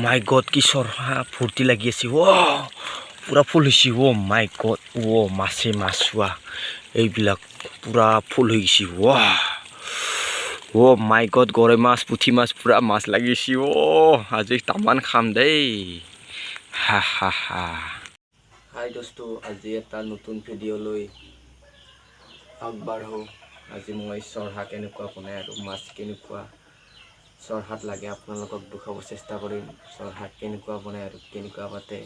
মাই god কি চৰহা ফূৰ্তি লাগি আছে পুৰা ফুল হৈছে মাই গড মাছে মাছ চোৱা এইবিলাক পুৰা ফুল হৈ গৈছে মাই গড গৰৈ মাছ পুঠি মাছ পুৰা মাছ লাগিছে আজি তামান খাম দেই হা হা হা হাই দোস্তো আজি এটা নতুন ভিডিঅ' লৈ আগবাঢ়ো আজি মই চৰহা কেনেকুৱা বনাই আৰু মাছ কেনেকুৱা চৰহাত লাগে আপোনালোকক দেখুৱাব চেষ্টা কৰিম চৰহাত কেনেকুৱা বনাই আৰু কেনেকুৱা পাতে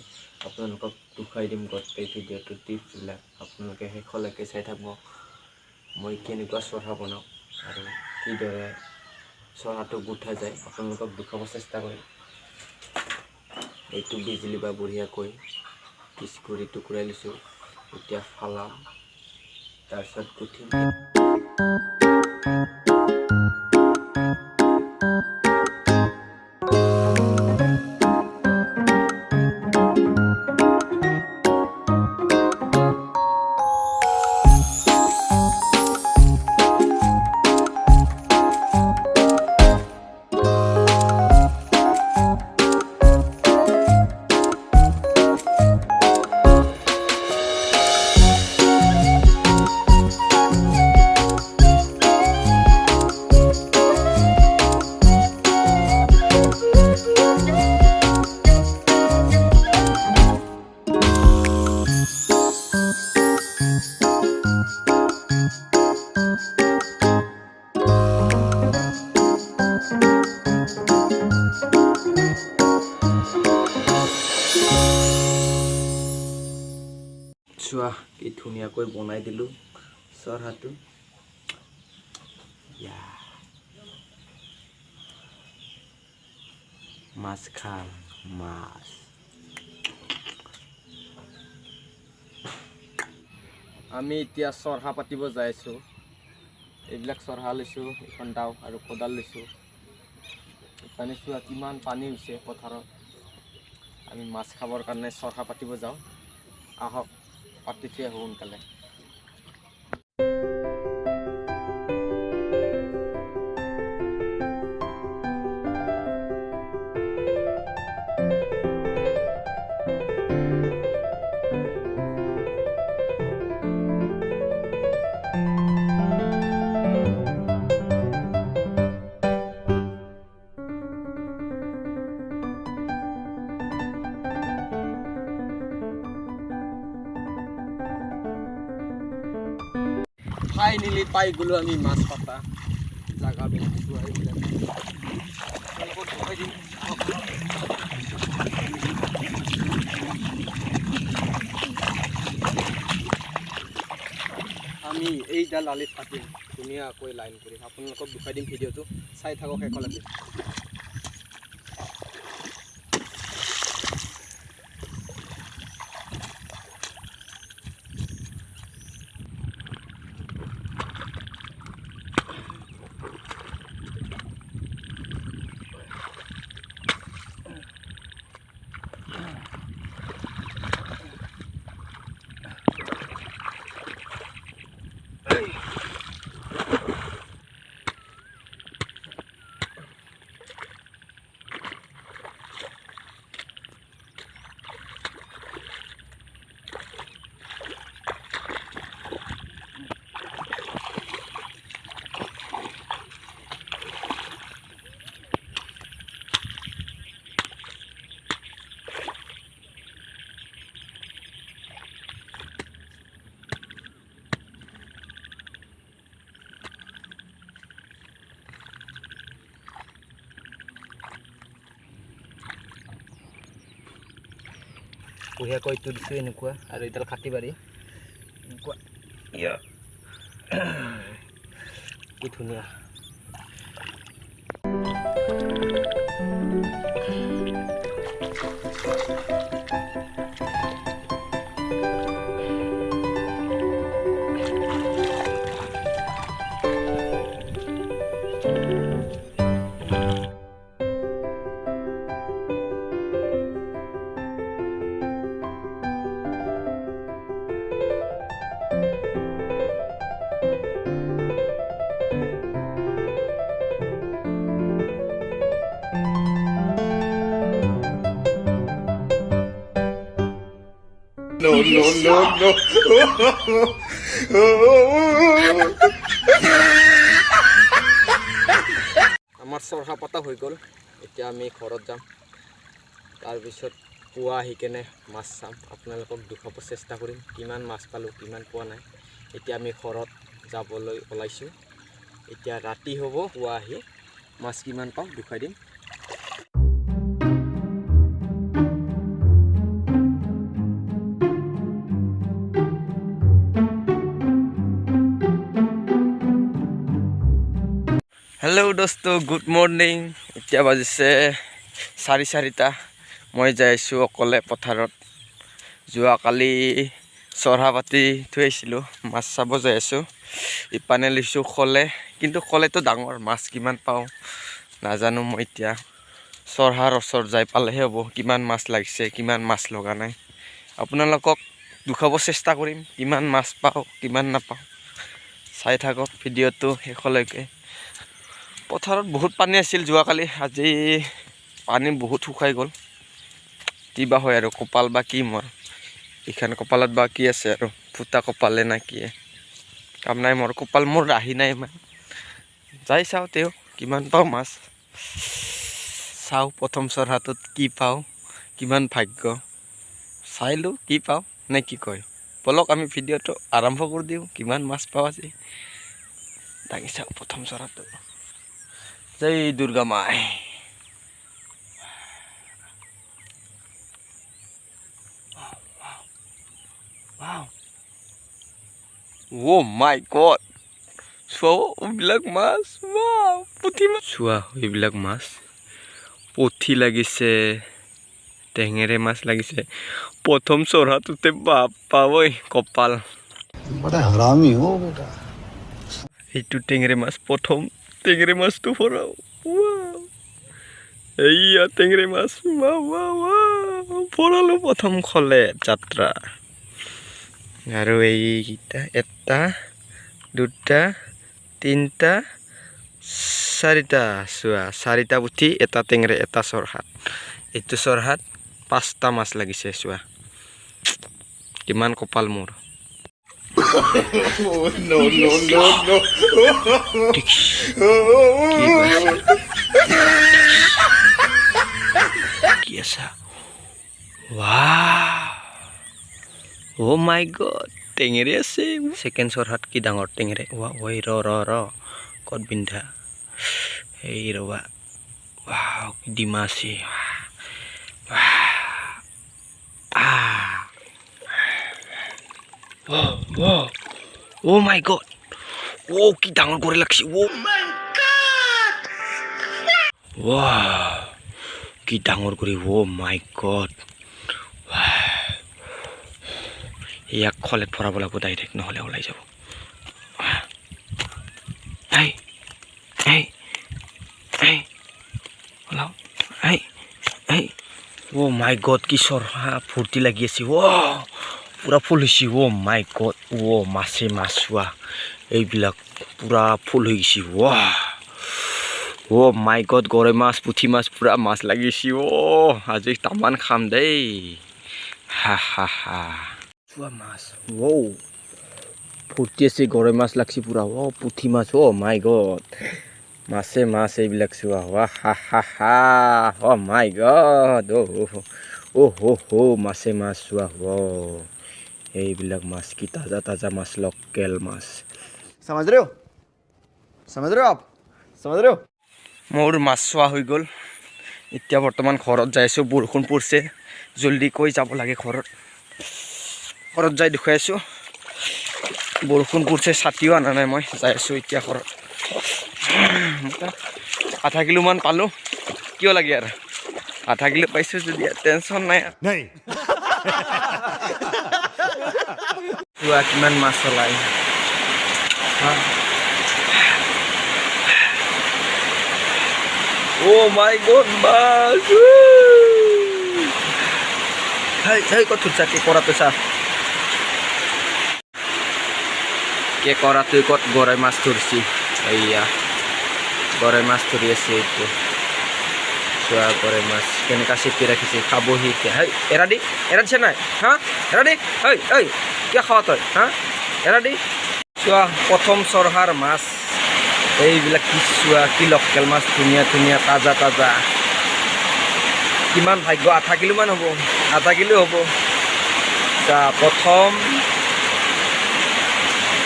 আপোনালোকক দেখুৱাই দিম গোটেই ভিডিঅ'টো টিপছবিলাক আপোনালোকে শেষলৈকে চাই থাকিব মই কেনেকুৱা চৰহা বনাওঁ আৰু কিদৰে চৰহাটো গুঠা যায় আপোনালোকক দেখুৱাব চেষ্টা কৰিম এইটো বিজুলী বা বঢ়িয়াকৈ পিচ কৰি টুকুৰাই লৈছোঁ এতিয়া ফালাম তাৰপিছত গুঠিম চোৱা কি ধুনীয়াকৈ বনাই দিলোঁ চৰহাটো মাছ খাম মাছ আমি এতিয়া চৰহা পাতিব যাই আছোঁ এইবিলাক চৰহা লৈছোঁ এখন দাও আৰু কোদাল লৈছোঁ পানী চোৱা কিমান পানী হৈছে পথাৰত আমি মাছ খাবৰ কাৰণে চৰহা পাতিব যাওঁ আহক পাতিতে আহোঁ সোনকালে ফাইনেলি পাই গ'লো আমি মাছ পাতা জাগাবিলাক চোৱা এইবিলাক আমি এইডাল আলিত পাতিম ধুনীয়াকৈ লাইন কৰি আপোনালোকক দেখুৱাই দিম ভিডিঅ'টো চাই থাকক শেষলৈকে বঢ়িয়াকৈ তুলিছোঁ এনেকুৱা আৰু এইডাল কাটি বাঢ়ি এনেকুৱা কি ধুনীয়া আমাৰ চৰহা পতা হৈ গ'ল। এতিয়া আমি ঘৰত যাম। তাৰপিছত পুৱা আহি কেনে মাছ চাম, আপোনালোকক দেখুৱাব চেষ্টা কৰিম কিমান মাছ পালোঁ কিমান পোৱা নাই। এতিয়া আমি ঘৰত যাবলৈ ওলাইছোঁ। এতিয়া ৰাতি হ'ব, পুৱা আহি মাছ কিমান পাওঁ দেখুৱাই দিম। হেল্ল' দোস্ত, গুড মৰ্ণিং। এতিয়া বাজিছে 4:30। মই যাই আছোঁ অকলে পথাৰত। যোৱাকালি চৰহা পাতি থৈ আহিছিলোঁ, মাছ চাব যাই আছোঁ। ইপানে লৈছোঁ খলে, কিন্তু খলেটো ডাঙৰ, মাছ কিমান পাওঁ নাজানো। মই এতিয়া চৰহাৰ ওচৰত যাই পালেহে হ'ব কিমান মাছ লাগিছে কিমান মাছ লগা নাই। আপোনালোকক দেখুৱাব চেষ্টা কৰিম কিমান মাছ পাওঁ কিমান নাপাওঁ। চাই থাকক ভিডিঅ'টো শেষলৈকে। পথাৰত বহুত পানী আছিল যোৱাকালি, আজি পানী বহুত শুকাই গ'ল। কিবা হয় আৰু, কপাল বা কি মোৰ, এইখান কপালত বা কি আছে আৰু, ফুটা কপালে না কি কাম নাই মোৰ। কপাল মোৰ ৰাহি নাই ইমান। যাই চাওঁ তেওঁ কিমান পাওঁ মাছ। চাওঁ প্ৰথম চৰহাটোত কি পাওঁ, কিমান ভাগ্য। চাইলোঁ কি পাওঁ নে কি কয়। বলক আমি ভিডিঅ'টো আৰম্ভ কৰি দিওঁ। কিমান মাছ পাওঁ আজি দাঙি চাওঁ প্ৰথম চৰহাটো। জয় দুৰ্গা মাই। অ' মাই গড, চোৱা এইবিলাক মাছ, পুঠি মাছ। চোৱা এইবিলাক মাছ, পুঠি লাগিছে, টেঙেৰে মাছ লাগিছে প্ৰথম চৰহাটোতে। বাপ্পা ঐ কপাল, এইটো টেঙেৰে মাছ, প্ৰথম টেঙেৰে মাছটো ভৰাও। এইয়া টেঙেৰে মাছ, ভৰালো প্ৰথম খলে যাত্ৰা। আৰু এইকেইটা, এটা দুটা তিনিটা চাৰিটা। চোৱা, চাৰিটা পুঠি, এটা টেঙেৰে, এটা চৰহাত। এইটো চৰহাত 5টা মাছ লাগিছে। চোৱা কিমান কপাল মোৰ। কি আছা? অ' মাই গড, টেঙেৰে আছে। ছেকেণ্ড চৰহাত কি ডাঙৰ টেঙেৰে। ঐ ৰ ক'ত বিন্ধা, এই ৰবা। ডিমা আছে। অ' মাই গড, কি ডাঙৰ কৰি লাগছে। কি ডাঙৰ কৰি। অ' মাই গড, ইয়াক খলেত ভৰাব লাগিব ডাইৰেক্ট, নহ'লে ওলাই যাব। অ' মাই গড, কি চৰহা ফূৰ্তি লাগি আছে। পুৰা ফুল হৈছে। অ' মাই গড, মাছে মাছ। চোৱা এইবিলাক পুৰা ফুল হৈ গৈছে। অ' মাই গড, গৰৈ মাছ পুঠি মাছ পুৰা মাছ লাগিছে। আজি তামান খাম দেই। চোৱা মাছ, ফূৰ্তি আছে। গৰৈ মাছ লাগছি পুৰা। পুঠি মাছ। অ' মাই গড, মাছে মাছ এইবিলাক। চোৱা অ' মাই গড, মাছে মাছ। চোৱা এইবিলাক মাছ, কি তাজা তাজা মাছ, লোকেল মাছ। মোৰ মাছ চোৱা হৈ গ'ল। এতিয়া বৰ্তমান ঘৰত যাই আছোঁ। বৰষুণ পৰিছে, জলদিকৈ যাব লাগে ঘৰত। ঘৰত যাই দেখুৱাই আছোঁ। বৰষুণ পৰিছে, ছাতিও অনা নাই মই। যাই আছোঁ এতিয়া ঘৰত। আধা কিলোমান পালোঁ। কিয় লাগে আৰু, আধা কিলো পাইছোঁ যদি টেনশ্যন নাই। চোৱা কিমান মাছ ওলাই। অ' মাই গড, মাছ। ক'ত ধৰিছা কে কৰাটো। চা কে কৰাটো ক'ত গৰৈ মাছ ধৰিছি। এইয়া গৰৈ মাছ ধৰি আছে। এইটো চোৱা কৰে মাছ কেনেকুৱা চেপি ৰাখিছে খাবহি এতিয়া হেই এৰা দিছে নাই হা এৰা দি ঐ কিয় খাৱা তই হা এৰা দি চোৱা প্ৰথম চৰহাৰ মাছ এইবিলাক কি চোৱা কি লোকেল মাছ ধুনীয়া ধুনীয়া তাজা তাজা কিমান ভাগ্য আধা কিলোমান হ'ব আধা কিলো হ'ব প্ৰথম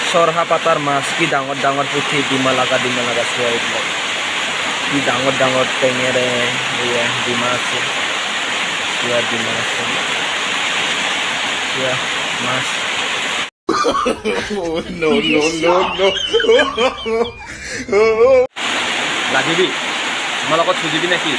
চৰহা পাতাৰ মাছ কি ডাঙৰ ডাঙৰ পুঠি ডিমা লগা চোৱা এইবিলাক কি ডাঙৰ ডাঙৰ টেঙেৰে ডিমা আছে চোৱা ডিমা আছে চোৱা মাছ লাগিবি তোমাৰ লগত খুজিবি নেকি